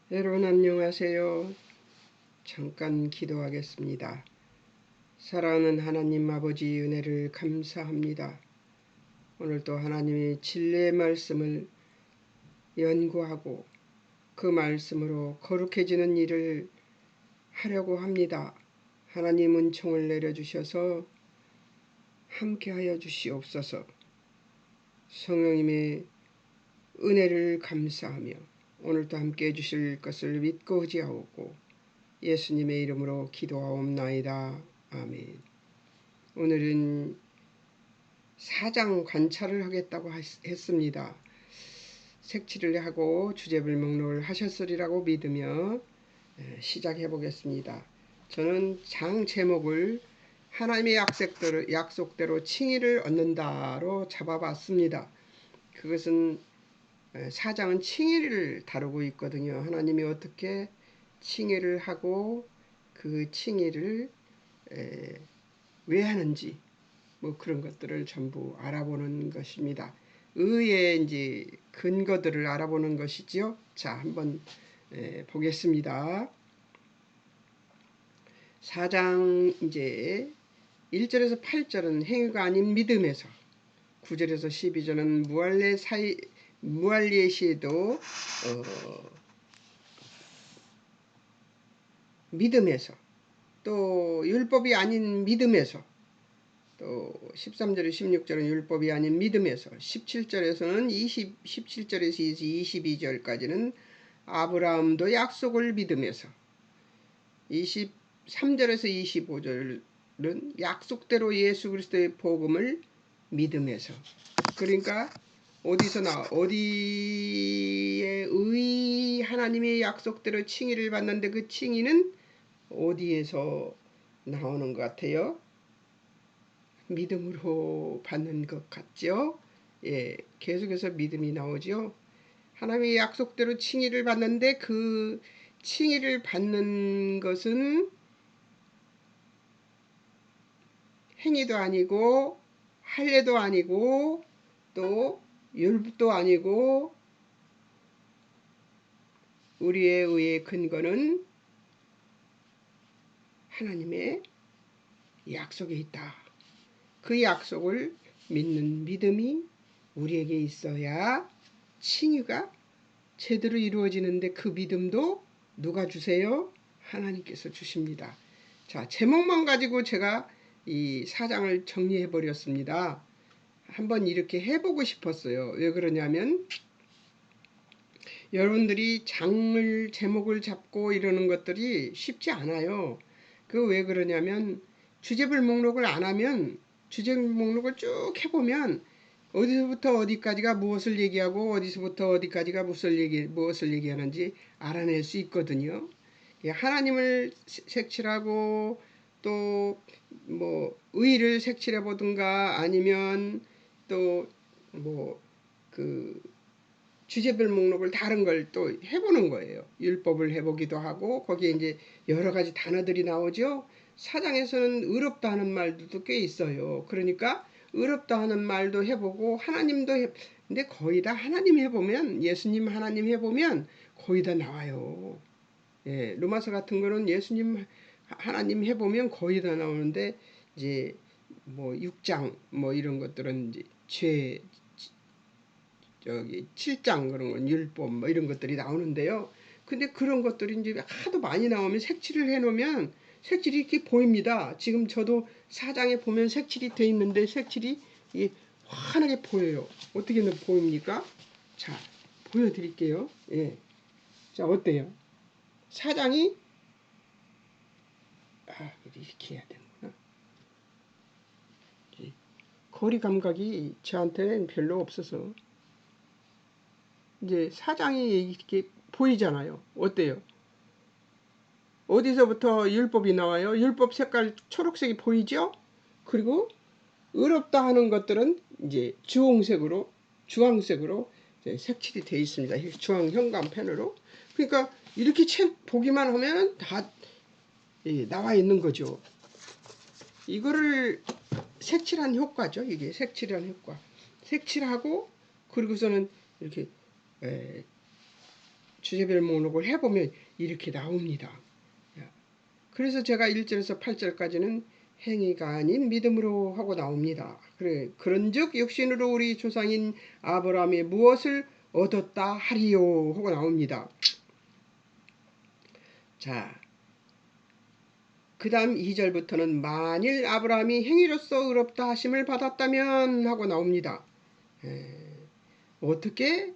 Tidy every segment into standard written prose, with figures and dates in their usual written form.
여러분 안녕하세요. 잠깐 기도하겠습니다. 사랑하는 하나님 아버지 은혜를 감사합니다. 오늘도 하나님의 진리의 말씀을 연구하고 그 말씀으로 거룩해지는 일을 하려고 합니다. 하나님 은총을 내려주셔서 함께하여 주시옵소서. 성령님의 은혜를 감사하며 오늘도 함께해 주실 것을 믿고 의지하고 예수님의 이름으로 기도하옵나이다. 아멘. 오늘은 사장 관찰을 하겠다고 했습니다. 색칠을 하고 주제별 목록을 하셨으리라고 믿으며 시작해 보겠습니다. 저는 장 제목을 하나님의 약속대로 칭의를 얻는다로 잡아봤습니다. 그것은 사장은 칭의를 다루고 있거든요. 하나님이 어떻게 칭의를 하고 그 칭의를 왜 하는지 뭐 그런 것들을 전부 알아보는 것입니다. 의의 이제 근거들을 알아보는 것이지요. 자, 한번 보겠습니다. 4장 이제 1절에서 8절은 행위가 아닌 믿음에서, 9절에서 12절은 무할리의 시에도 믿음에서, 또 율법이 아닌 믿음에서, 또 13절에 16절은 율법이 아닌 믿음에서, 17절에서는 17절에서 22절까지는 아브라함도 약속을 믿음에서, 23절에서 25절은 약속대로 예수 그리스도의 복음을 믿음에서. 그러니까 어디에 하나님의 약속대로 칭의를 받는데 그 칭의는 어디에서 나오는 것 같아요? 믿음으로 받는 것 같죠? 예, 계속해서 믿음이 나오죠. 하나님의 약속대로 칭의를 받는데 그 칭의를 받는 것은 행위도 아니고 할례도 아니고 또 율법도 아니고 우리의 의의 근거는 하나님의 약속에 있다. 그 약속을 믿는 믿음이 우리에게 있어야 칭의가 제대로 이루어지는데 그 믿음도 누가 주세요? 하나님께서 주십니다. 자, 제목만 가지고 제가 이 4장을 정리해 버렸습니다. 한번 이렇게 해보고 싶었어요. 왜 그러냐면 여러분들이 장을 제목을 잡고 이러는 것들이 쉽지 않아요. 그 왜 그러냐면 주제별 목록을 안 하면 주제별 목록을 쭉 해보면 어디서부터 어디까지가 무엇을 얘기하고 어디서부터 어디까지가 무엇을 얘기하는지 알아낼 수 있거든요. 하나님을 색칠하고 또 뭐 의를 색칠해 보든가 아니면 또 뭐 그 주제별 목록을 다른 걸 또 해보는 거예요. 율법을 해보기도 하고 거기에 이제 여러 가지 단어들이 나오죠. 사장에서는 의롭다 하는 말들도 꽤 있어요. 그러니까 의롭다 하는 말도 해보고 하나님도 근데 거의 다 하나님 해보면 예수님 하나님 해보면 거의 다 나와요. 예, 로마서 같은 거는 예수님 하나님 해보면 거의 다 나오는데 이제 뭐 6장 뭐 이런 것들은 이제 7장 그런 건 율법 뭐 이런 것들이 나오는데요. 근데 그런 것들이 이제 하도 많이 나오면 색칠을 해놓으면 색칠이 이렇게 보입니다. 지금 저도 4장에 보면 색칠이 돼 있는데 색칠이 이게 환하게 보여요. 어떻게 보입니까? 자, 보여드릴게요. 예. 자, 어때요? 4장이 이렇게 해야 되는구나. 거리 감각이 저한테는 별로 없어서 이제 4장이 이렇게 보이잖아요. 어때요? 어디서부터 율법이 나와요? 율법 색깔 초록색이 보이죠? 그리고 의롭다 하는 것들은 이제 주황색으로 색칠이 되어 있습니다. 주황 현관펜으로. 그러니까 이렇게 책 보기만 하면 다 나와 있는 거죠. 이거를 색칠한 효과죠. 이게 색칠한 효과. 색칠하고 그리고서는 이렇게 주제별 목록을 해보면 이렇게 나옵니다. 그래서 제가 1절에서 8절까지는 행위가 아닌 믿음으로 하고 나옵니다. 그래, 그런즉 육신으로 우리 조상인 아브라함이 무엇을 얻었다 하리요 하고 나옵니다. 자, 그 다음 2절부터는 만일 아브라함이 행위로서 의롭다 하심을 받았다면 하고 나옵니다. 어떻게?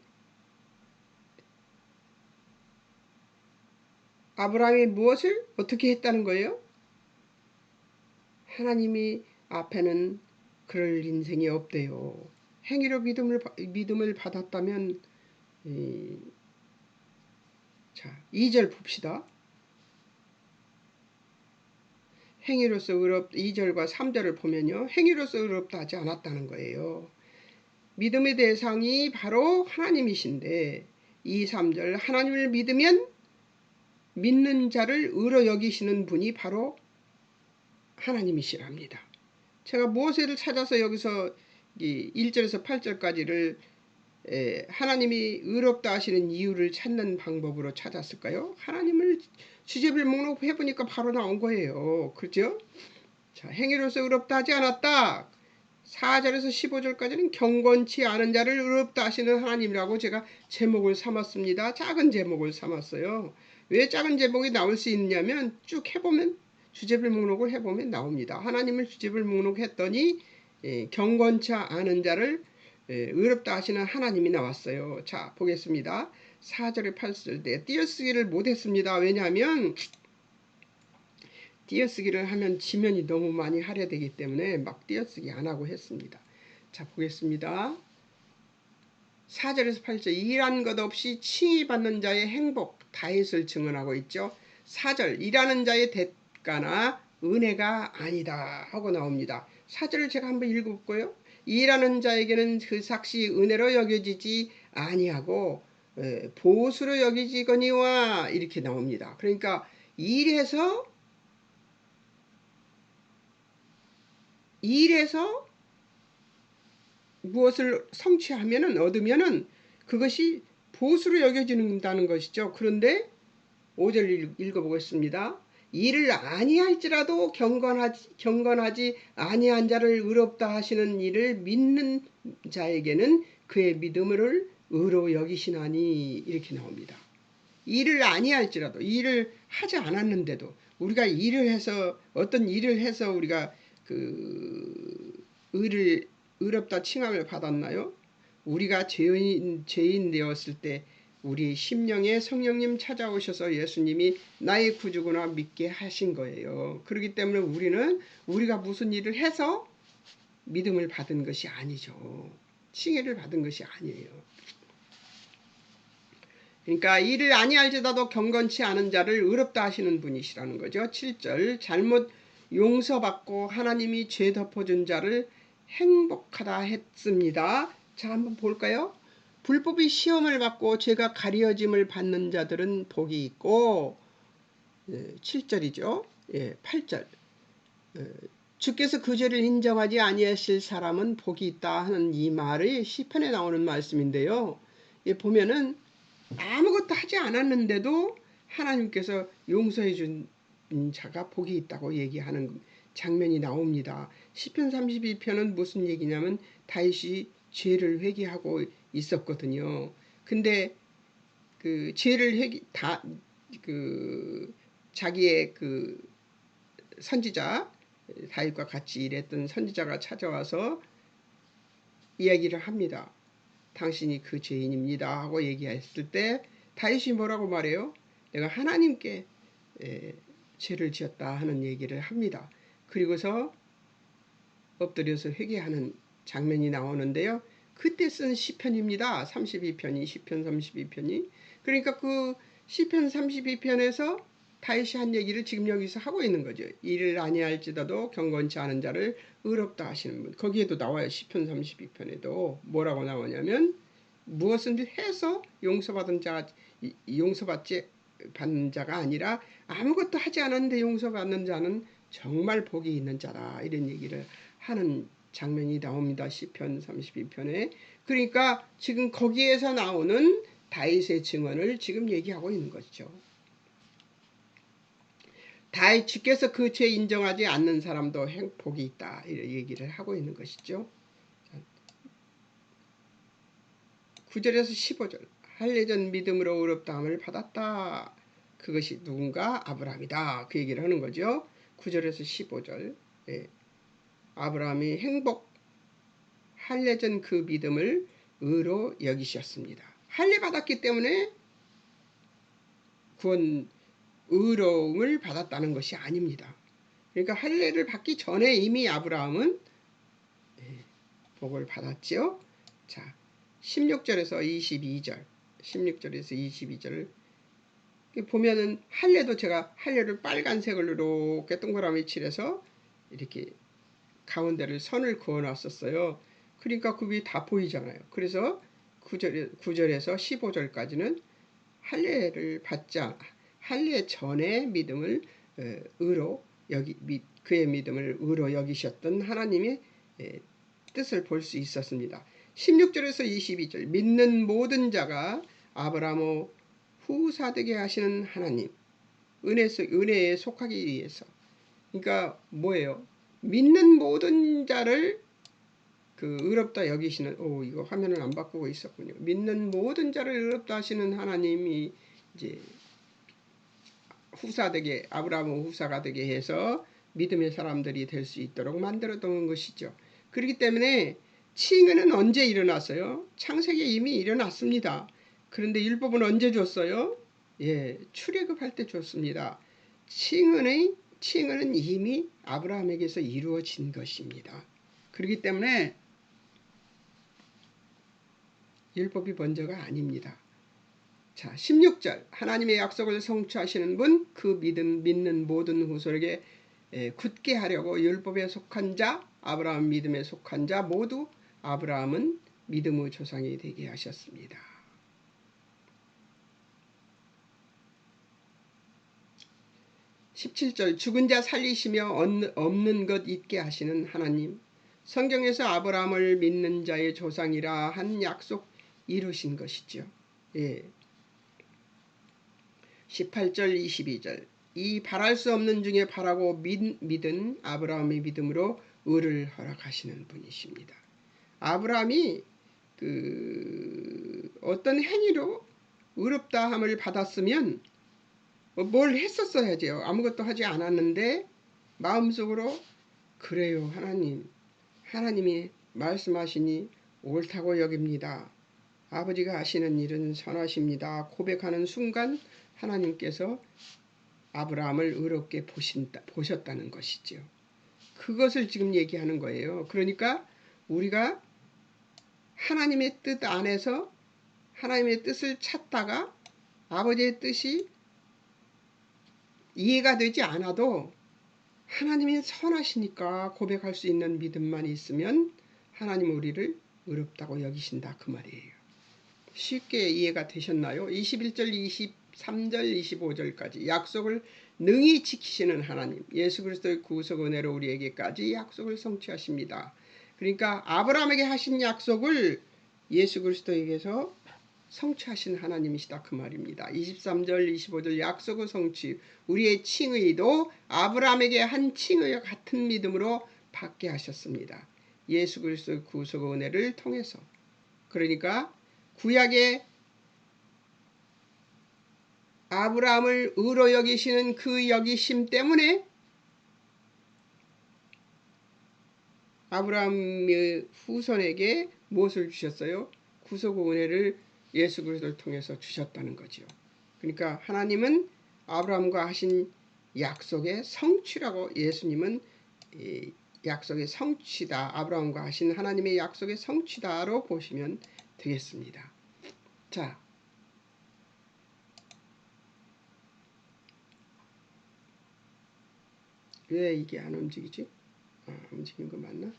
아브라함이 무엇을 어떻게 했다는 거예요? 하나님이 앞에는 그럴 인생이 없대요. 행위로 믿음을 받았다면, 자, 2절 봅시다. 행위로서 의롭다, 2절과 3절을 보면요. 행위로서 의롭다 하지 않았다는 거예요. 믿음의 대상이 바로 하나님이신데 2, 3절 하나님을 믿으면 믿는 자를 의로 여기시는 분이 바로 하나님이시랍니다. 제가 무엇을 찾아서 여기서 1절에서 8절까지를 하나님이 의롭다 하시는 이유를 찾는 방법으로 찾았을까요? 하나님을 주제별 목록 해보니까 바로 나온 거예요. 그렇죠? 자, 행위로서 의롭다 하지 않았다. 4절에서 15절까지는 경건치 않은 자를 의롭다 하시는 하나님이라고 제가 제목을 삼았습니다. 작은 제목을 삼았어요. 왜 작은 제목이 나올 수 있냐면 쭉 해보면 주제별 목록을 해보면 나옵니다. 하나님을 주제별 목록했더니 경건치 않은 자를 의롭다 하시는 하나님이 나왔어요. 자, 보겠습니다. 4절에 8절 때 띄어쓰기를 못했습니다. 왜냐하면 띄어쓰기를 하면 지면이 너무 많이 할애되기 때문에 막 띄어쓰기 안 하고 했습니다. 자, 보겠습니다. 4절에서 8절 일한 것 없이 칭의 받는 자의 행복 다윗을 증언하고 있죠. 4절 일하는 자의 대가나 은혜가 아니다 하고 나옵니다. 4절을 제가 한번 읽어볼까요? 일하는 자에게는 그 삭시 은혜로 여겨지지 아니하고 보수로 여기지거니와 이렇게 나옵니다. 그러니까 일해서 무엇을 성취하면은 얻으면은 그것이 보수로 여겨진다는 것이죠. 그런데 5절 읽어보겠습니다. 일을 아니할지라도 경건하지 아니한 자를 의롭다 하시는 일을 믿는 자에게는 그의 믿음을 의로 여기시나니 이렇게 나옵니다. 일을 아니할지라도 일을 하지 않았는데도 우리가 일을 해서 어떤 일을 해서 우리가 그 의롭다 칭함을 받았나요? 우리가 죄인 되었을 때 우리 심령에 성령님 찾아오셔서 예수님이 나의 구주구나 믿게 하신 거예요. 그렇기 때문에 우리가 무슨 일을 해서 믿음을 받은 것이 아니죠. 칭의를 받은 것이 아니에요. 그러니까 일을 아니할지라도 경건치 않은 자를 의롭다 하시는 분이시라는 거죠. 7절 잘못 용서받고 하나님이 죄 덮어준 자를 행복하다 했습니다. 자, 한번 볼까요? 불법이 시험을 받고 죄가 가려짐을 받는 자들은 복이 있고 7절이죠. 8절 주께서 그 죄를 인정하지 아니하실 사람은 복이 있다 하는 이 말이 시편에 나오는 말씀인데요. 보면은 아무것도 하지 않았는데도 하나님께서 용서해 준 자가 복이 있다고 얘기하는 장면이 나옵니다. 시편 32편은 무슨 얘기냐면 다윗이 죄를 회개하고 있었거든요. 근데 그 죄를 자기의 그 선지자 다윗과 같이 일했던 선지자가 찾아와서 이야기를 합니다. 당신이 그 죄인입니다 하고 얘기했을 때 다윗이 뭐라고 말해요? 내가 하나님께 죄를 지었다 하는 얘기를 합니다. 그리고서 엎드려서 회개하는 장면이 나오는데요. 그때 쓴 시편입니다. 32편이 시편 32편이. 그러니까 그 시편 32편에서 다윗이 한 얘기를 지금 여기서 하고 있는 거죠. 일을 아니할지라도 경건치 않은 자를 의롭다 하시는 분. 거기에도 나와요. 시편 32편에도 뭐라고 나오냐면 무엇을 해서 용서받지 받는 자가 아니라 아무것도 하지 않았는데 용서받는 자는 정말 복이 있는 자다. 이런 얘기를 하는 장면이 나옵니다. 시편 32편에. 그러니까 지금 거기에서 나오는 다윗의 증언을 지금 얘기하고 있는 것이죠. 주께서 그 죄 인정하지 않는 사람도 복이 있다. 이런 얘기를 하고 있는 것이죠. 9절에서 15절. 할례전 믿음으로 의롭다함을 받았다. 그것이 누군가? 아브라함이다. 그 얘기를 하는 거죠. 9절에서 15절. 예. 아브라함이 할례전 그 믿음을 의로 여기셨습니다. 할례 받았기 때문에 의로움을 받았다는 것이 아닙니다. 그러니까 할례를 받기 전에 이미 아브라함은 복을 받았지요. 자, 16절에서 22절. 16절에서 22절. 보면은 제가 할례를 빨간색으로 이렇게 동그라미 칠해서 이렇게 가운데를 선을 그어 놨었어요. 그러니까 그게 다 보이잖아요. 그래서 9절에서 15절까지는 할례 전에 믿음을 그의 믿음을 의로 여기셨던 하나님의 뜻을 볼 수 있었습니다. 16절에서 22절. 믿는 모든 자가 아브라함의 후사되게 하시는 하나님, 은혜에 속하기 위해서. 그러니까 뭐예요? 믿는 모든 자를 의롭다 여기시는, 이거 화면을 안 바꾸고 있었군요. 믿는 모든 자를 의롭다 하시는 하나님이 이제 아브라함의 후사가 되게 해서 믿음의 사람들이 될 수 있도록 만들어 놓은 것이죠. 그렇기 때문에 칭의는 언제 일어났어요? 창세기에 이미 일어났습니다. 그런데 율법은 언제 줬어요? 출애굽할 때 줬습니다. 칭의는 이미 아브라함에게서 이루어진 것입니다. 그렇기 때문에 율법이 먼저가 아닙니다. 자, 16절. 하나님의 약속을 성취하시는 분, 그 믿는 모든 후손에게 굳게 하려고 율법에 속한 자, 아브라함 믿음에 속한 자 모두 아브라함은 믿음의 조상이 되게 하셨습니다. 17절. 죽은 자 살리시며 없는 것 있게 하시는 하나님. 성경에서 아브라함을 믿는 자의 조상이라 한 약속 이루신 것이죠. 18절 22절. 이 바랄 수 없는 중에 바라고 믿은 아브라함의 믿음으로 의를 허락하시는 분이십니다. 아브라함이 어떤 행위로 의롭다함을 받았으면 뭘 했었어야죠. 아무것도 하지 않았는데 마음속으로 그래요, 하나님이 말씀하시니 옳다고 여깁니다. 아버지가 하시는 일은 선하십니다. 고백하는 순간 하나님께서 아브라함을 의롭게 보셨다는 것이죠. 그것을 지금 얘기하는 거예요. 그러니까 우리가 하나님의 뜻 안에서 하나님의 뜻을 찾다가 아버지의 뜻이 이해가 되지 않아도 하나님이 선하시니까 고백할 수 있는 믿음만 있으면 하나님 우리를 의롭다고 여기신다 그 말이에요. 쉽게 이해가 되셨나요? 21절, 23절, 25절까지 약속을 능히 지키시는 하나님, 예수 그리스도의 구속 은혜로 우리에게까지 약속을 성취하십니다. 그러니까 아브라함에게 하신 약속을 예수 그리스도에게서 성취하신 하나님이시다 그 말입니다. 23절 25절 약속의 성취, 우리의 칭의도 아브라함에게 한 칭의와 같은 믿음으로 받게 하셨습니다. 예수 그리스도의 구속 은혜를 통해서. 그러니까 구약의 아브라함을 의로 여기시는 그 여기심 때문에 아브라함의 후손에게 무엇을 주셨어요? 구속 은혜를 예수 그리스도를 통해서 주셨다는 거죠. 그러니까 하나님은 아브라함과 하신 약속의 성취라고, 예수님은 약속의 성취다, 아브라함과 하신 하나님의 약속의 성취다로 보시면 되겠습니다. 자, 왜 이게 안 움직이지? 움직인 거 맞나?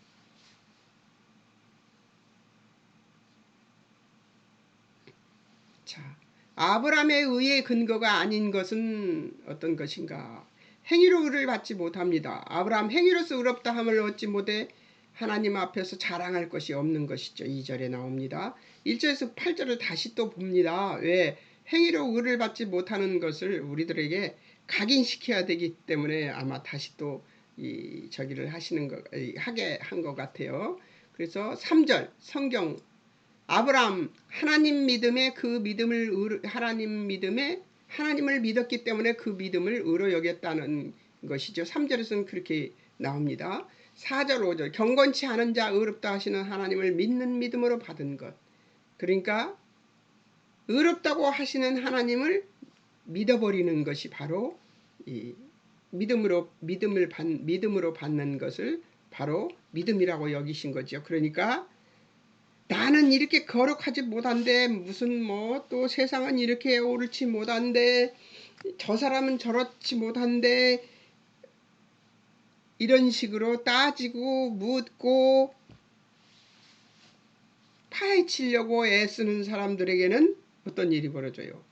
자, 아브라함의 의의 근거가 아닌 것은 어떤 것인가? 행위로 의를 받지 못합니다. 아브라함 행위로서 의롭다 함을 얻지 못해 하나님 앞에서 자랑할 것이 없는 것이죠. 2절에 나옵니다. 1절에서 8절을 다시 또 봅니다. 왜? 행위로 의를 받지 못하는 것을 우리들에게 각인시켜야 되기 때문에 아마 다시 또 저기를 하게 한 것 같아요. 그래서 3절 성경 아브라함 하나님 믿음에 그 믿음을 하나님을 믿었기 때문에 그 믿음을 의로 여겼다는 것이죠. 3절에서는 그렇게 나옵니다. 4절 5절 경건치 않은 자 의롭다 하시는 하나님을 믿는 믿음으로 받은 것. 그러니까 의롭다고 하시는 하나님을 믿어버리는 것이 바로 이 믿음으로 받는 것을 바로 믿음이라고 여기신 거죠. 그러니까 나는 이렇게 거룩하지 못한데 무슨 뭐 또 세상은 이렇게 옳지 못한데 저 사람은 저렇지 못한데 이런 식으로 따지고 묻고 파헤치려고 애쓰는 사람들에게는 어떤 일이 벌어져요?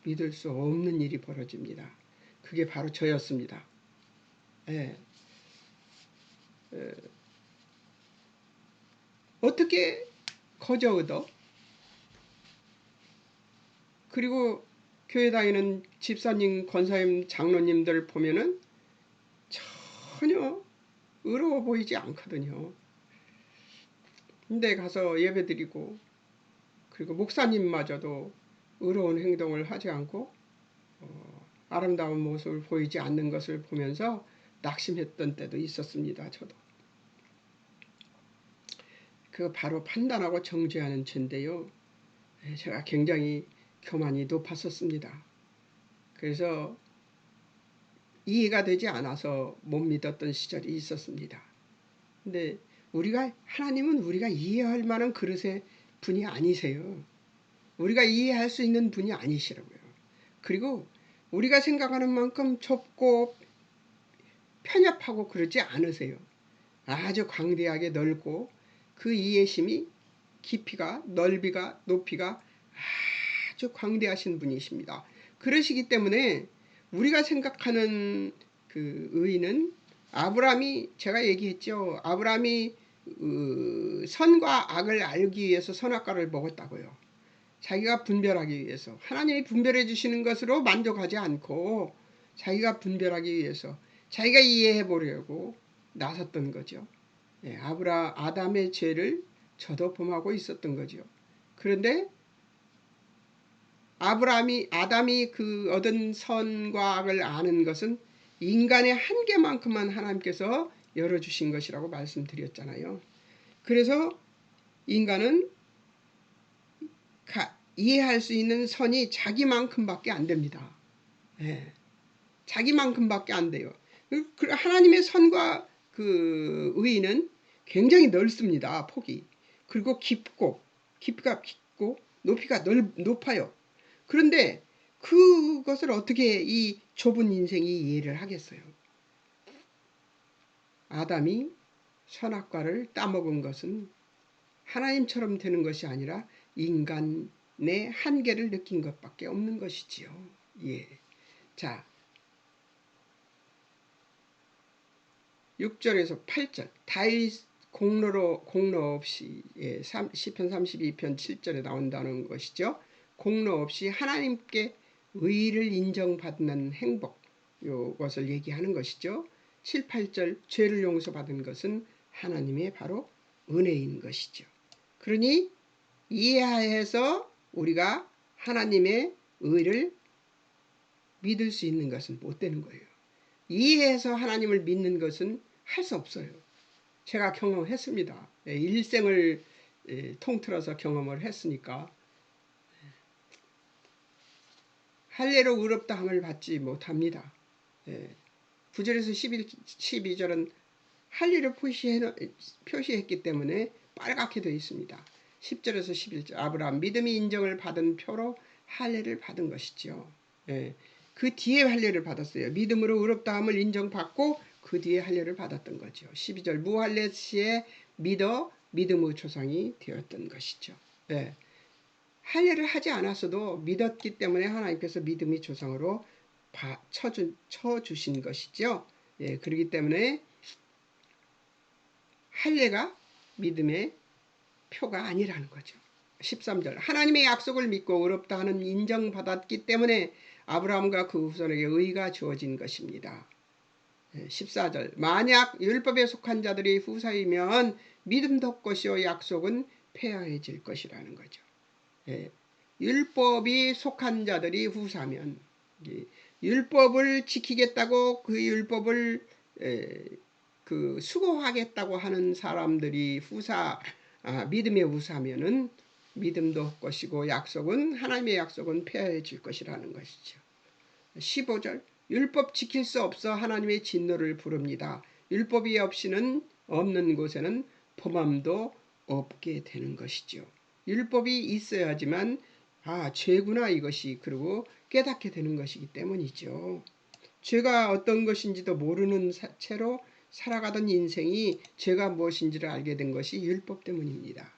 믿을 수 없는 일이 벌어집니다. 그게 바로 저였습니다. 예. 어떻게 거저 얻어? 그리고 교회 다니는 집사님, 권사님, 장로님들 보면은 전혀 의로워 보이지 않거든요. 근데 가서 예배드리고 그리고 목사님마저도 의로운 행동을 하지 않고 아름다운 모습을 보이지 않는 것을 보면서 낙심했던 때도 있었습니다. 저도. 그 바로 판단하고 정죄하는 죄인데요. 제가 굉장히 교만이 높았었습니다. 그래서 이해가 되지 않아서 못 믿었던 시절이 있었습니다. 근데 하나님은 우리가 이해할 만한 그릇의 분이 아니세요. 우리가 이해할 수 있는 분이 아니시라고요. 그리고 우리가 생각하는 만큼 좁고 편협하고 그러지 않으세요. 아주 광대하게 넓고 그 이해심이 깊이가 넓이가 높이가 아주 광대하신 분이십니다. 그러시기 때문에 우리가 생각하는 그 의인은 아브라함이 제가 얘기했죠. 아브라함이 선과 악을 알기 위해서 선악과를 먹었다고요. 자기가 분별하기 위해서 하나님이 분별해 주시는 것으로 만족하지 않고 자기가 분별하기 위해서 자기가 이해해 보려고 나섰던 거죠. 아담의 죄를 저도 범하고 있었던 거죠. 그런데 아담이 그 얻은 선과 악을 아는 것은 인간의 한계만큼만 하나님께서 열어주신 것이라고 말씀드렸잖아요. 그래서 인간은 이해할 수 있는 선이 자기만큼밖에 안 됩니다. 자기만큼밖에 안 돼요. 하나님의 선과 그 의의는 굉장히 넓습니다. 폭이. 그리고 깊이가 깊고 높이가 높아요. 그런데 그것을 어떻게 이 좁은 인생이 이해를 하겠어요? 아담이 선악과를 따먹은 것은 하나님처럼 되는 것이 아니라 인간의 한계를 느낀 것밖에 없는 것이지요. 예. 자, 6절에서 8절 다윗 공로 없이 시편 32편 7절에 나온다는 것이죠. 공로 없이 하나님께 의를 인정받는 행복 이것을 얘기하는 것이죠. 7, 8절 죄를 용서받은 것은 하나님의 바로 은혜인 것이죠. 그러니 이해해서 우리가 하나님의 의를 믿을 수 있는 것은 못 되는 거예요. 이해해서 하나님을 믿는 것은 할 수 없어요. 제가 경험했습니다. 일생을 통틀어서 경험을 했으니까 할례로 의롭다함을 받지 못합니다. 9절에서 12절은 할례를 표시했기 때문에 빨갛게 되어 있습니다. 10절에서 11절 아브라함 믿음이 인정을 받은 표로 할례를 받은 것이죠. 그 뒤에 할례를 받았어요. 믿음으로 의롭다함을 인정받고 그 뒤에 할례를 받았던 거죠. 12절 무할례 시에 믿음의 조상이 되었던 것이죠. 할례를 하지 않았어도 믿었기 때문에 하나님께서 믿음의 조상으로 쳐주신 것이죠. 그렇기 때문에 할례가 믿음의 표가 아니라는 거죠. 13절 하나님의 약속을 믿고 의롭다 하는 인정받았기 때문에 아브라함과 그 후손에게 의가 주어진 것입니다. 14절 만약 율법에 속한 자들이 후사이면 믿음도 없고시오 약속은 폐허해질 것이라는 거죠. 율법이 속한 자들이 후사면 율법을 지키겠다고 그 율법을 수고하겠다고 하는 사람들이 믿음의 후사면은 믿음도 없고시고 약속은 하나님의 약속은 폐허해질 것이라는 것이죠. 15절 율법 지킬 수 없어 하나님의 진노를 부릅니다. 율법이 없는 곳에는 범함도 없게 되는 것이죠. 율법이 있어야지만 죄구나 이것이 그리고 깨닫게 되는 것이기 때문이죠. 죄가 어떤 것인지도 모르는 채로 살아가던 인생이 죄가 무엇인지를 알게 된 것이 율법 때문입니다.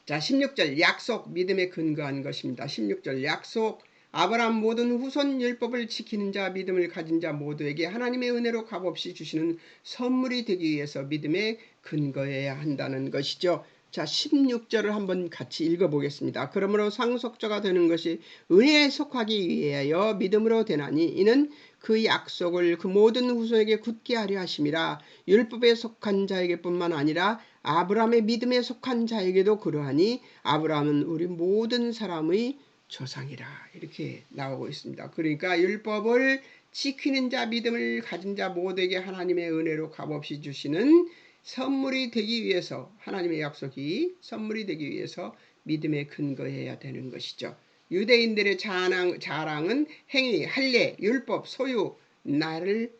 자, 16절 약속 믿음에 근거한 것입니다. 16절 약속 아브라함 모든 후손 율법을 지키는 자 믿음을 가진 자 모두에게 하나님의 은혜로 값없이 주시는 선물이 되기 위해서 믿음에 근거해야 한다는 것이죠. 자, 16절을 한번 같이 읽어보겠습니다. 그러므로 상속자가 되는 것이 은혜에 속하기 위하여 믿음으로 되나니 이는 그 약속을 그 모든 후손에게 굳게 하려 하심이라. 율법에 속한 자에게뿐만 아니라 아브라함의 믿음에 속한 자에게도 그러하니 아브라함은 우리 모든 사람의 조상이라. 이렇게 나오고 있습니다. 그러니까 율법을 지키는 자 믿음을 가진 자 모두에게 하나님의 은혜로 값없이 주시는 선물이 되기 위해서 하나님의 약속이 선물이 되기 위해서 믿음에 근거해야 되는 것이죠. 유대인들의 자랑은 행위, 할례, 율법, 소유, 나름의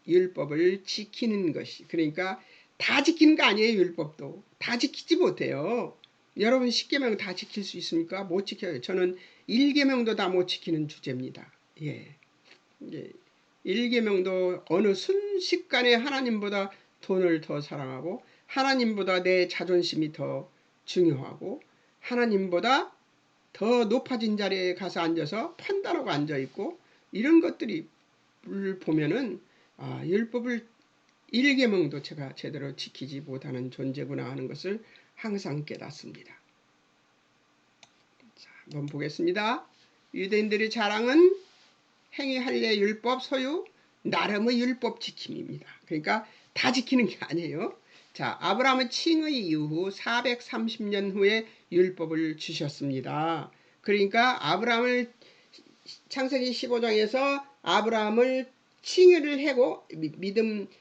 율법을 지키는 것이 그러니까 다 지키는 거 아니에요. 율법도 다 지키지 못해요. 여러분 10계명 다 지킬 수 있습니까? 못 지켜요. 저는 1계명도 다 못 지키는 주제입니다. 1계명도 어느 순식간에 하나님보다 돈을 더 사랑하고 하나님보다 내 자존심이 더 중요하고 하나님보다 더 높아진 자리에 가서 앉아서 판단하고 앉아있고 이런 것들이 보면은 율법을 1계명도 제가 제대로 지키지 못하는 존재구나 하는 것을 항상 깨닫습니다. 자, 한번 보겠습니다. 유대인들의 자랑은 행위, 할례, 율법, 소유, 나름의 율법 지킴입니다. 그러니까 다 지키는 게 아니에요. 자, 아브라함은 칭의 이후 430년 후에 율법을 주셨습니다. 그러니까 아브라함을 창세기 15장에서 아브라함을 칭의를 하고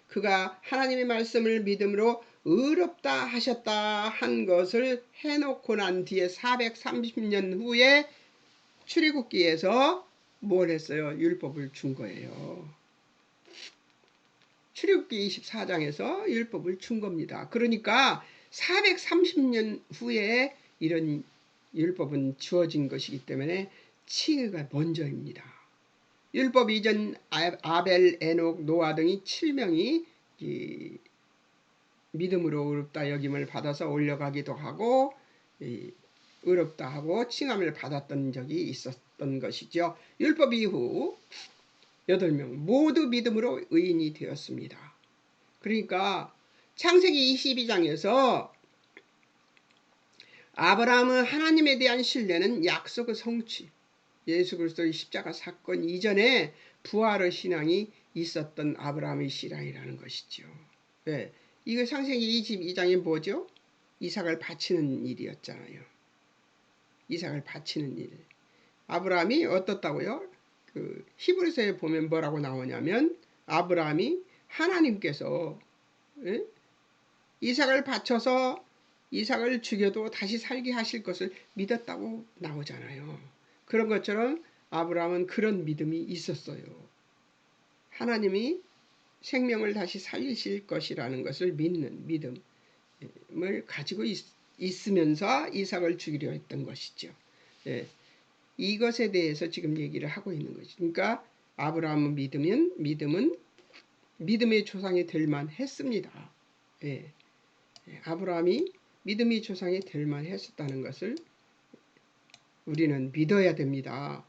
그가 하나님의 말씀을 믿음으로 의롭다 하셨다 한 것을 해놓고 난 뒤에 430년 후에 출애굽기에서 뭘 했어요? 율법을 준 거예요. 출애굽기 24장에서 율법을 준 겁니다. 그러니까 430년 후에 이런 율법은 주어진 것이기 때문에 칭의가 먼저입니다. 율법 이전 아벨, 에녹, 노아 등이 7명이 믿음으로 의롭다 여김을 받아서 올려가기도 하고 의롭다 하고 칭함을 받았던 적이 있었던 것이죠. 율법 이후 8명 모두 믿음으로 의인이 되었습니다. 그러니까 창세기 22장에서 아브라함은 하나님에 대한 신뢰는 약속의 성취, 예수 그리스도의 십자가 사건 이전에 부활의 신앙이 있었던 아브라함의 신앙이라는 것이죠. 네. 이거 창세기 22장이 뭐죠? 이삭을 바치는 일이었잖아요. 이삭을 바치는 일. 아브라함이 어떻다고요? 히브리서에 보면 뭐라고 나오냐면 아브라함이 하나님께서 이삭을 바쳐서 이삭을 죽여도 다시 살게 하실 것을 믿었다고 나오잖아요. 그런 것처럼 아브라함은 그런 믿음이 있었어요. 하나님이 생명을 다시 살리실 것이라는 것을 믿는 믿음을 가지고 있으면서 이삭을 죽이려 했던 것이죠. 이것에 대해서 지금 얘기를 하고 있는 것이. 그러니까 아브라함은 믿음은 믿음의 조상이 될 만했습니다. 아브라함이 믿음의 조상이 될 만했었다는 것을 우리는 믿어야 됩니다.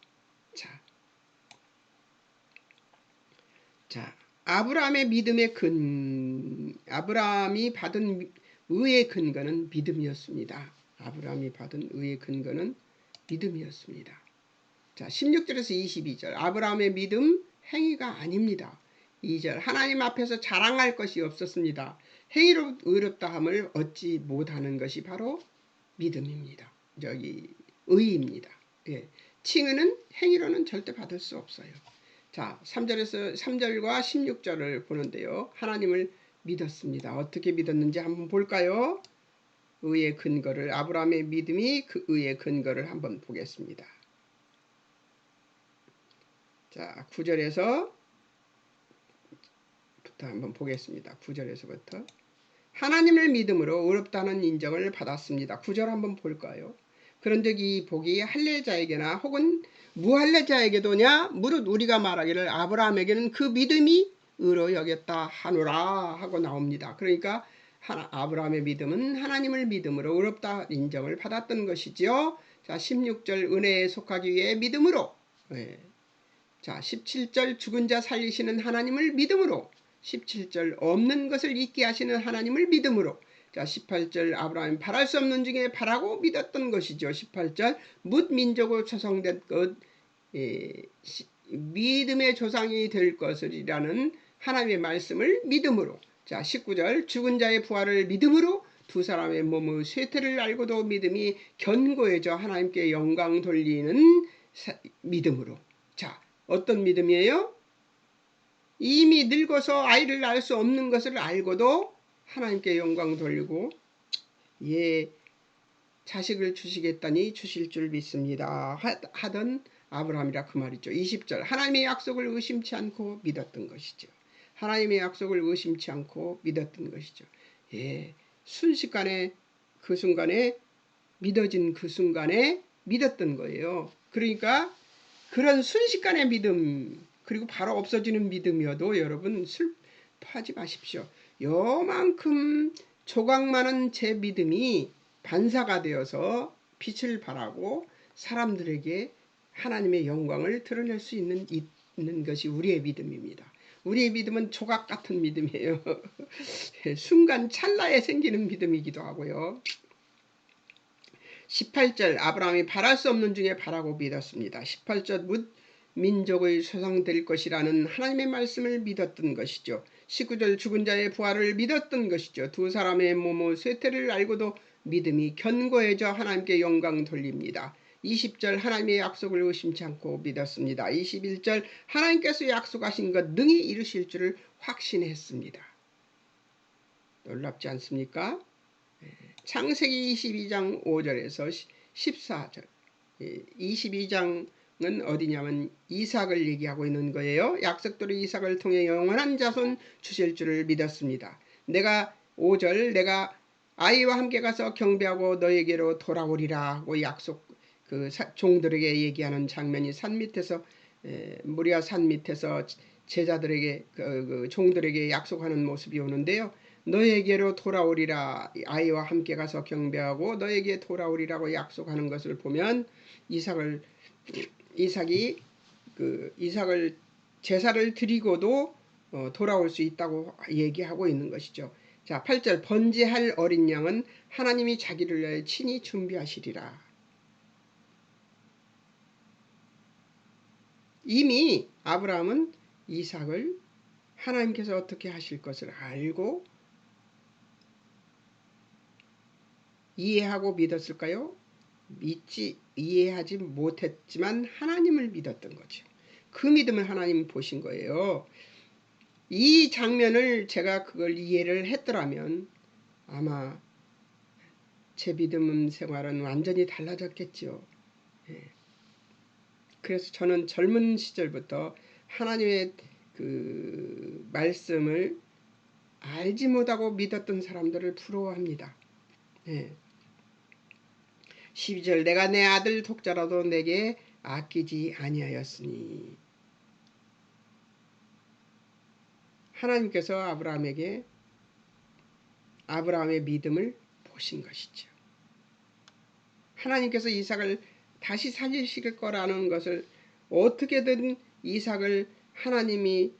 자, 아브라함이 받은 의의 근거는 믿음이었습니다. 아브라함이 받은 의의 근거는 믿음이었습니다. 자, 16절에서 22절. 아브라함의 믿음 행위가 아닙니다. 2절. 하나님 앞에서 자랑할 것이 없었습니다. 행위로 의롭다함을 얻지 못하는 것이 바로 믿음입니다. 의입니다. 예. 칭의는 행위로는 절대 받을 수 없어요. 자, 3절과 16절을 보는데요. 하나님을 믿었습니다. 어떻게 믿었는지 한번 볼까요? 의의 근거를, 아브라함의 믿음이 그 의의 근거를 한번 보겠습니다. 자, 9절에서부터 한번 보겠습니다. 9절에서부터. 하나님을 믿음으로 의롭다는 인정을 받았습니다. 9절 한번 볼까요? 그런즉 이 복이 할례자에게나 혹은 무할례자에게도냐? 무릇 우리가 말하기를 아브라함에게는 그 믿음이 의로 여겼다 하노라 하고 나옵니다. 그러니까 아브라함의 믿음은 하나님을 믿음으로 의롭다 인정을 받았던 것이지요. 자, 16절 은혜에 속하기 위해 믿음으로. 네. 자, 17절 죽은 자 살리시는 하나님을 믿음으로. 17절 없는 것을 있게 하시는 하나님을 믿음으로. 자, 18절 아브라함이 바랄 수 없는 중에 바라고 믿었던 것이죠. 18절 뭇 민족으로 조성된 것, 믿음의 조상이 될 것이라는 하나님의 말씀을 믿음으로. 자, 19절 죽은 자의 부활을 믿음으로 두 사람의 몸의 쇠퇴를 알고도 믿음이 견고해져 하나님께 영광 돌리는 믿음으로. 자, 어떤 믿음이에요? 이미 늙어서 아이를 낳을 수 없는 것을 알고도 하나님께 영광 돌리고 자식을 주시겠다니 주실 줄 믿습니다 하던 아브라함이라 그 말이죠. 20절 하나님의 약속을 의심치 않고 믿었던 것이죠. 하나님의 약속을 의심치 않고 믿었던 것이죠. 순식간에 그 순간에 믿어진 그 순간에 믿었던 거예요. 그러니까 그런 순식간의 믿음 그리고 바로 없어지는 믿음이어도 여러분 슬퍼하지 마십시오. 요만큼 조각 많은 제 믿음이 반사가 되어서 빛을 발하고 사람들에게 하나님의 영광을 드러낼 수 있는 것이 우리의 믿음입니다. 우리의 믿음은 조각 같은 믿음이에요. 순간 찰나에 생기는 믿음이기도 하고요. 18절 아브라함이 바랄 수 없는 중에 바라고 믿었습니다. 18절 묻 민족의 소상될 것이라는 하나님의 말씀을 믿었던 것이죠. 19절 죽은 자의 부활을 믿었던 것이죠. 두 사람의 몸의 쇠퇴를 알고도 믿음이 견고해져 하나님께 영광 돌립니다. 20절 하나님의 약속을 의심치 않고 믿었습니다. 21절 하나님께서 약속하신 것 능히 이루실 줄을 확신했습니다. 놀랍지 않습니까? 창세기 22장 5절에서 14절 22장은 어디냐면 이삭을 얘기하고 있는 거예요. 약속대로 이삭을 통해 영원한 자손 주실 줄을 믿었습니다. 5절 내가 아이와 함께 가서 경배하고 너에게로 돌아오리라 하고 약속 종들에게 얘기하는 장면이 산 밑에서 모리아 산 밑에서 제자들에게 종들에게 약속하는 모습이 오는데요. 너에게로 돌아오리라 아이와 함께 가서 경배하고 너에게 돌아오리라고 약속하는 것을 보면 이삭이 제사를 드리고도 돌아올 수 있다고 얘기하고 있는 것이죠. 자, 8절 번제할 어린 양은 하나님이 자기를 위해 친히 준비하시리라. 이미 아브라함은 이삭을 하나님께서 어떻게 하실 것을 알고 이해하고 믿었을까요? 이해하지 못했지만 하나님을 믿었던 거죠. 그 믿음을 하나님이 보신 거예요. 이 장면을 제가 그걸 이해를 했더라면 아마 제 믿음 생활은 완전히 달라졌겠죠. 그래서 저는 젊은 시절부터 하나님의 그 말씀을 알지 못하고 믿었던 사람들을 부러워합니다. 12절 내가 내 아들 독자라도 내게 아끼지 아니하였으니 하나님께서 아브라함의 믿음을 보신 것이죠. 하나님께서 이삭을 다시 살리실 거라는 것을 어떻게든 이삭을 하나님이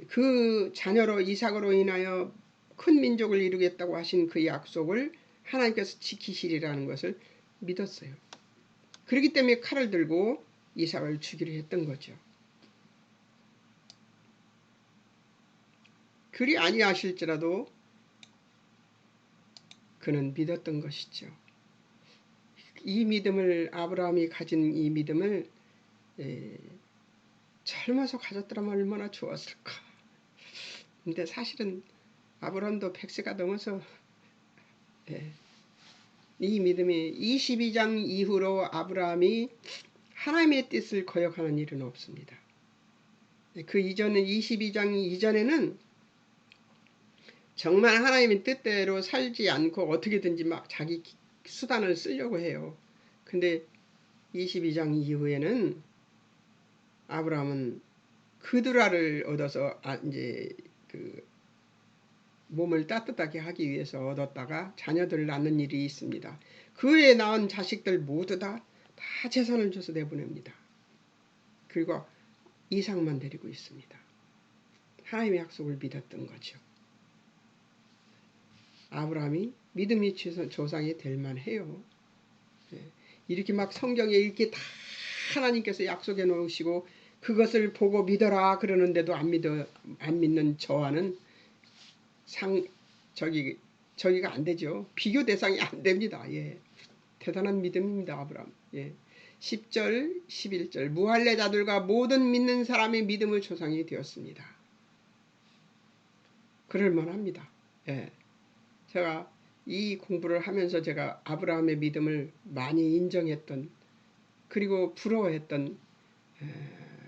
그 자녀로 이삭으로 인하여 큰 민족을 이루겠다고 하신 그 약속을 하나님께서 지키시리라는 것을 믿었어요. 그렇기 때문에 칼을 들고 이삭을 죽이려 했던 거죠. 그리 아니하실지라도 그는 믿었던 것이죠. 이 믿음을, 아브라함이 가진 이 믿음을 젊어서 가졌더라면 얼마나 좋았을까. 근데 사실은 아브라함도 100세가 넘어서 이 믿음이 22장 이후로 아브라함이 하나님의 뜻을 거역하는 일은 없습니다. 그 이전에 22장 이전에는 정말 하나님의 뜻대로 살지 않고 어떻게든지 막 자기 수단을 쓰려고 해요. 근데 22장 이후에는 아브라함은 그드라를 얻어서 이제 그 몸을 따뜻하게 하기 위해서 얻었다가 자녀들을 낳는 일이 있습니다. 그 외에 낳은 자식들 모두 다 재산을 줘서 내보냅니다. 그리고 이삭만 데리고 있습니다. 하나님의 약속을 믿었던 거죠. 아브라함이 믿음의 조상이 될 만해요. 이렇게 막 성경에 이렇게 다 하나님께서 약속해 놓으시고 그것을 보고 믿어라 그러는데도 안 믿는 저와는 저기가 안 되죠. 비교 대상이 안 됩니다. 대단한 믿음입니다. 아브라함. 10절 11절 무할례자들과 모든 믿는 사람의 믿음의 조상이 되었습니다. 그럴 만합니다. 제가 이 공부를 하면서 제가 아브라함의 믿음을 많이 인정했던 그리고 부러워했던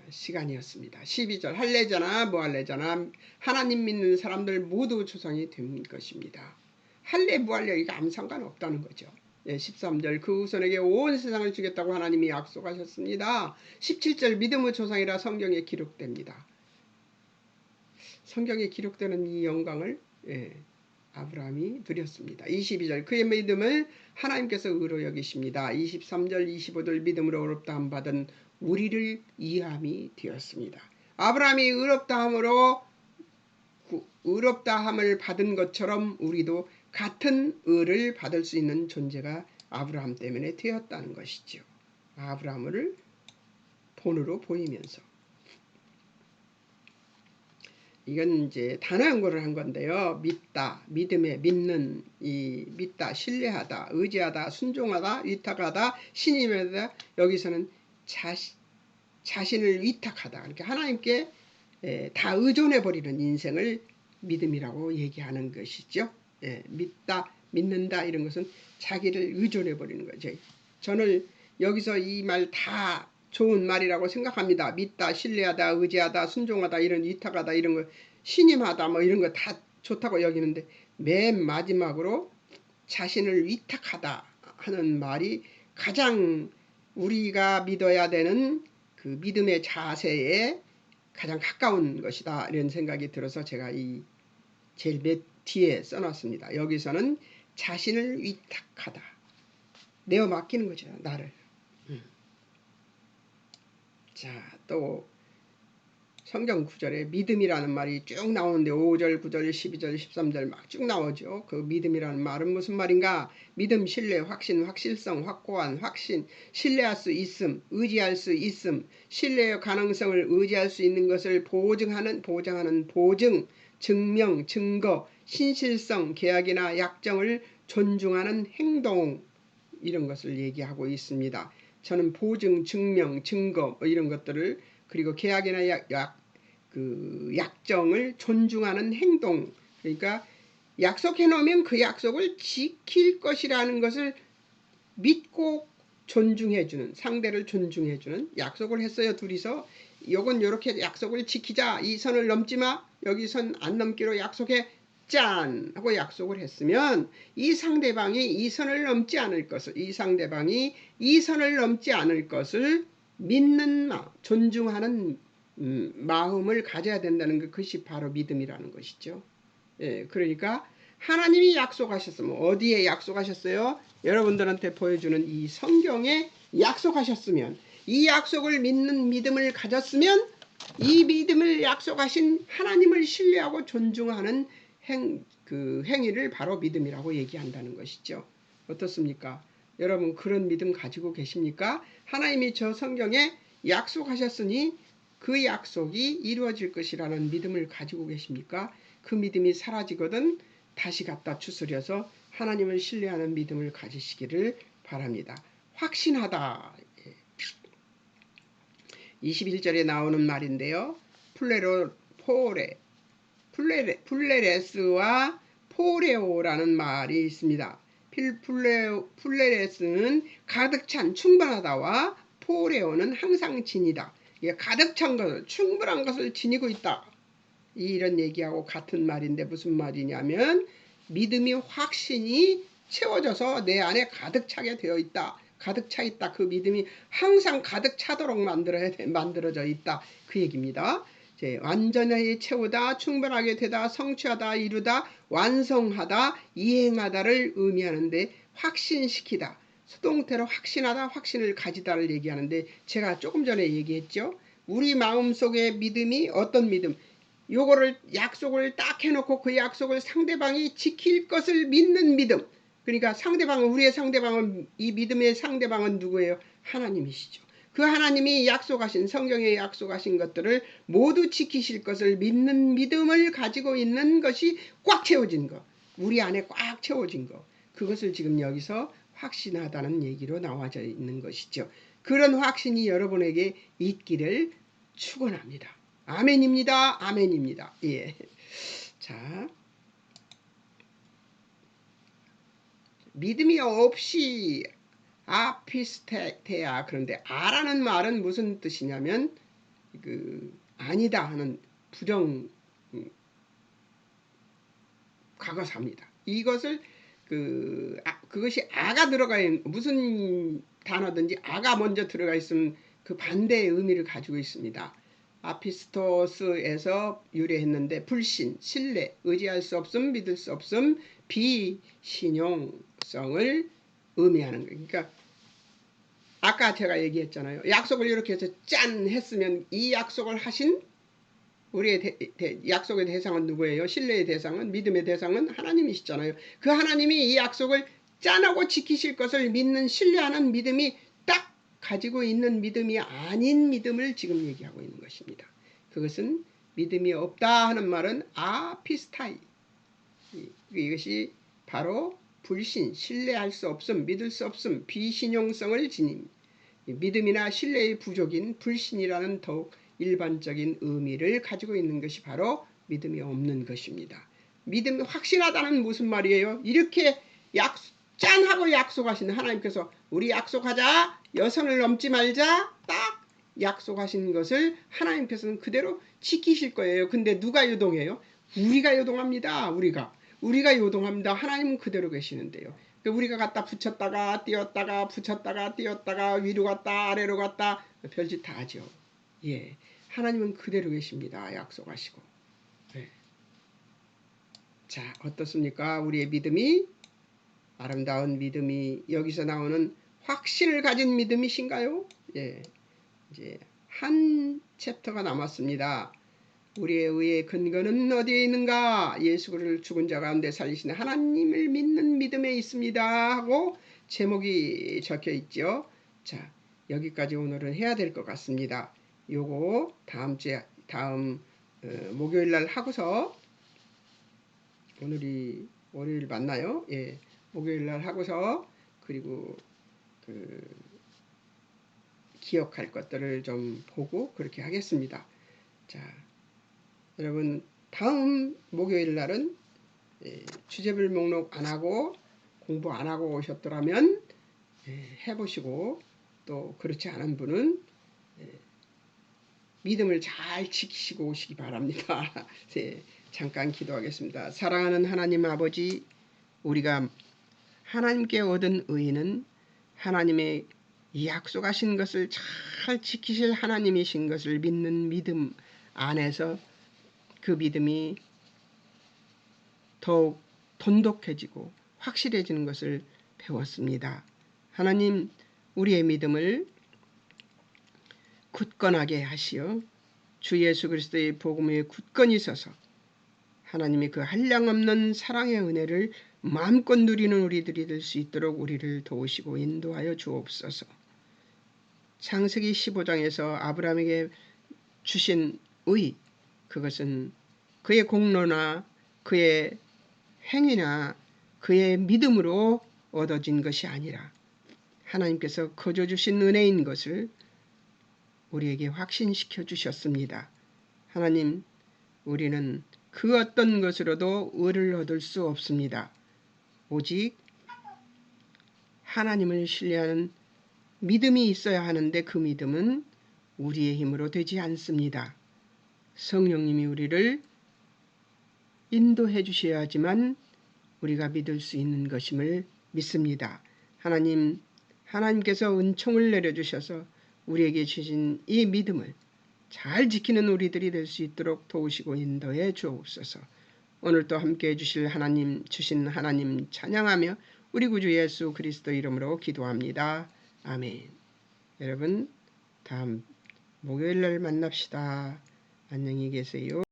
시간이었습니다. 12절 할례자나 무할례자나 하나님 믿는 사람들 모두 조상이 된 것입니다. 할례 무할례 이거 아무 상관없다는 거죠. 13절 그 후손에게 온 세상을 주겠다고 하나님이 약속하셨습니다. 17절 믿음의 조상이라 성경에 기록됩니다. 성경에 기록되는 이 영광을 아브라함이 누렸습니다. 22절 그의 믿음을 하나님께서 의로 여기십니다. 23절 25절 믿음으로 의롭다함 받은 우리를 이함이 되었습니다. 아브라함이 의롭다함을 받은 것처럼 우리도 같은 의를 받을 수 있는 존재가 아브라함 때문에 되었다는 것이죠. 아브라함을 본으로 보이면서 이건 이제 단어 연구를 한 건데요. 믿다, 믿음에 믿는, 믿다, 신뢰하다, 의지하다, 순종하다, 위탁하다, 신임하다. 여기서는 자신을 위탁하다. 그러니까 하나님께 다 의존해버리는 인생을 믿음이라고 얘기하는 것이죠. 믿다, 믿는다 이런 것은 자기를 의존해버리는 거죠. 저는 여기서 이 말 다 좋은 말이라고 생각합니다. 믿다, 신뢰하다, 의지하다, 순종하다, 이런 위탁하다, 이런 거, 신임하다, 뭐 이런 거 다 좋다고 여기는데 맨 마지막으로 자신을 위탁하다 하는 말이 가장 우리가 믿어야 되는 그 믿음의 자세에 가장 가까운 것이다 이런 생각이 들어서 제가 이 제일 맨 뒤에 써놨습니다. 여기서는 자신을 위탁하다, 내어 맡기는 거죠, 나를. 자, 또 성경 구절에 믿음이라는 말이 쭉 나오는데 5절, 9절, 12절, 13절 막 쭉 나오죠. 그 믿음이라는 말은 무슨 말인가? 믿음, 신뢰, 확신, 확실성, 확고한, 확신, 신뢰할 수 있음, 의지할 수 있음, 신뢰의 가능성을 의지할 수 있는 것을 보증하는 보증, 증명, 증거, 신실성, 계약이나 약정을 존중하는 행동, 이런 것을 얘기하고 있습니다. 저는 보증, 증명, 증거 이런 것들을 그리고 계약이나 약정을 존중하는 행동, 그러니까 약속해 놓으면 그 약속을 지킬 것이라는 것을 믿고 존중해주는, 상대를 존중해주는, 약속을 했어요 둘이서 요건 요렇게 약속을 지키자, 이 선을 넘지 마, 여기 선 안 넘기로 약속해, 짠 하고 약속을 했으면 이 상대방이 이 선을 넘지 않을 것을, 이 상대방이 이 선을 넘지 않을 것을 믿는 마음, 존중하는 마음을 가져야 된다는 그것이 바로 믿음이라는 것이죠. 그러니까 하나님이 약속하셨으면, 어디에 약속하셨어요? 여러분들한테 보여주는 이 성경에 약속하셨으면, 이 약속을 믿는 믿음을 가졌으면 이 믿음을 약속하신 하나님을 신뢰하고 존중하는 행위를 바로 믿음이라고 얘기한다는 것이죠. 어떻습니까? 여러분 그런 믿음 가지고 계십니까? 하나님이 저 성경에 약속하셨으니 그 약속이 이루어질 것이라는 믿음을 가지고 계십니까? 그 믿음이 사라지거든 다시 갖다 추스려서 하나님을 신뢰하는 믿음을 가지시기를 바랍니다. 확신하다. 21절에 나오는 말인데요. 플레레스와 포레오라는 말이 있습니다. 플레레스는 가득 찬 충분하다와 포레오는 항상 지니다. 가득 찬 것을 충분한 것을 지니고 있다. 이런 얘기하고 같은 말인데 무슨 말이냐면 믿음이 확신이 채워져서 내 안에 가득 차게 되어 있다. 가득 차 있다. 그 믿음이 항상 가득 차도록 만들어져 있다. 그 얘기입니다. 완전히 채우다, 충분하게 되다, 성취하다, 이루다, 완성하다, 이행하다를 의미하는데 확신시키다. 수동태로 확신하다, 확신을 가지다를 얘기하는데 제가 조금 전에 얘기했죠. 우리 마음속에 믿음이 어떤 믿음? 요거를 약속을 딱 해놓고 그 약속을 상대방이 지킬 것을 믿는 믿음. 그러니까 우리의 상대방은 이 믿음의 상대방은 누구예요? 하나님이시죠. 그 하나님이 약속하신 성경에 약속하신 것들을 모두 지키실 것을 믿는 믿음을 가지고 있는 것이 꽉 채워진 것. 우리 안에 꽉 채워진 것. 그것을 지금 여기서 확신하다는 얘기로 나와져 있는 것이죠. 그런 확신이 여러분에게 있기를 축원합니다. 아멘입니다. 아멘입니다. 예. 자, 믿음이 없이 아피스테야. 그런데 아라는 말은 무슨 뜻이냐면 아니다 하는 부정 과거사입니다. 이것을 그것이 아가 들어가 있는 무슨 단어든지 아가 먼저 들어가 있으면 그 반대의 의미를 가지고 있습니다. 아피스토스에서 유래했는데 불신, 신뢰, 의지할 수 없음, 믿을 수 없음, 비신용성을 의미하는 거예요. 그러니까 아까 제가 얘기했잖아요. 약속을 이렇게 해서 짠 했으면 이 약속을 하신 우리의 약속의 대상은 누구예요? 신뢰의 대상은, 믿음의 대상은 하나님이시잖아요. 그 하나님이 이 약속을 짠하고 지키실 것을 믿는 신뢰하는 믿음이 딱 가지고 있는 믿음이 아닌 믿음을 지금 얘기하고 있는 것입니다. 그것은 믿음이 없다 하는 말은 아피스타이. 이것이 바로 불신, 신뢰할 수 없음, 믿을 수 없음, 비신용성을 지닌 믿음이나 신뢰의 부족인 불신이라는 더욱 일반적인 의미를 가지고 있는 것이 바로 믿음이 없는 것입니다. 믿음이 확신하다는 무슨 말이에요? 이렇게 짠하고 약속하시는 하나님께서 우리 약속하자, 여선을 넘지 말자, 딱 약속하신 것을 하나님께서는 그대로 지키실 거예요. 근데 누가 요동해요? 우리가 요동합니다. 우리가 요동합니다. 하나님은 그대로 계시는데요. 우리가 갖다 붙였다가 띄었다가 붙였다가 띄었다가 위로 갔다 아래로 갔다 별짓 다 하죠. 예, 하나님은 그대로 계십니다. 약속하시고. 네. 자, 어떻습니까? 우리의 믿음이 아름다운 믿음이 여기서 나오는 확신을 가진 믿음이신가요? 예, 이제 한 챕터가 남았습니다. 우리의 의의 근거는 어디에 있는가? 예수를 죽은 자 가운데 살리시는 하나님을 믿는 믿음에 있습니다. 하고 제목이 적혀 있죠. 자, 여기까지 오늘은 해야 될 것 같습니다. 요거 다음 목요일 날 하고서 오늘이 월요일 맞나요? 예, 목요일 날 하고서 그리고 기억할 것들을 좀 보고 그렇게 하겠습니다. 자, 여러분 다음 목요일 날은 주제별 목록 안 하고 공부 안 하고 오셨더라면 해보시고 또 그렇지 않은 분은 믿음을 잘 지키시고 오시기 바랍니다. 잠깐 기도하겠습니다. 사랑하는 하나님 아버지, 우리가 하나님께 얻은 의는 하나님의 약속하신 것을 잘 지키실 하나님이신 것을 믿는 믿음 안에서 그 믿음이 더욱 돈독해지고 확실해지는 것을 배웠습니다. 하나님, 우리의 믿음을 굳건하게 하시어 주 예수 그리스도의 복음에 굳건히 서서 하나님의 그 한량없는 사랑의 은혜를 마음껏 누리는 우리들이 될 수 있도록 우리를 도우시고 인도하여 주옵소서. 창세기 15장에서 아브라함에게 주신 의, 그것은 그의 공로나 그의 행위나 그의 믿음으로 얻어진 것이 아니라 하나님께서 거저 주신 은혜인 것을 우리에게 확신시켜 주셨습니다. 하나님, 우리는 그 어떤 것으로도 의를 얻을 수 없습니다. 오직 하나님을 신뢰하는 믿음이 있어야 하는데 그 믿음은 우리의 힘으로 되지 않습니다. 성령님이 우리를 인도해 주셔야지만 우리가 믿을 수 있는 것임을 믿습니다. 하나님께서 은총을 내려주셔서 우리에게 주신 이 믿음을 잘 지키는 우리들이 될 수 있도록 도우시고 인도해 주옵소서. 오늘도 함께해 주신 하나님 찬양하며 우리 구주 예수 그리스도 이름으로 기도합니다. 아멘. 여러분, 다음 목요일날 만납시다. 안녕히 계세요.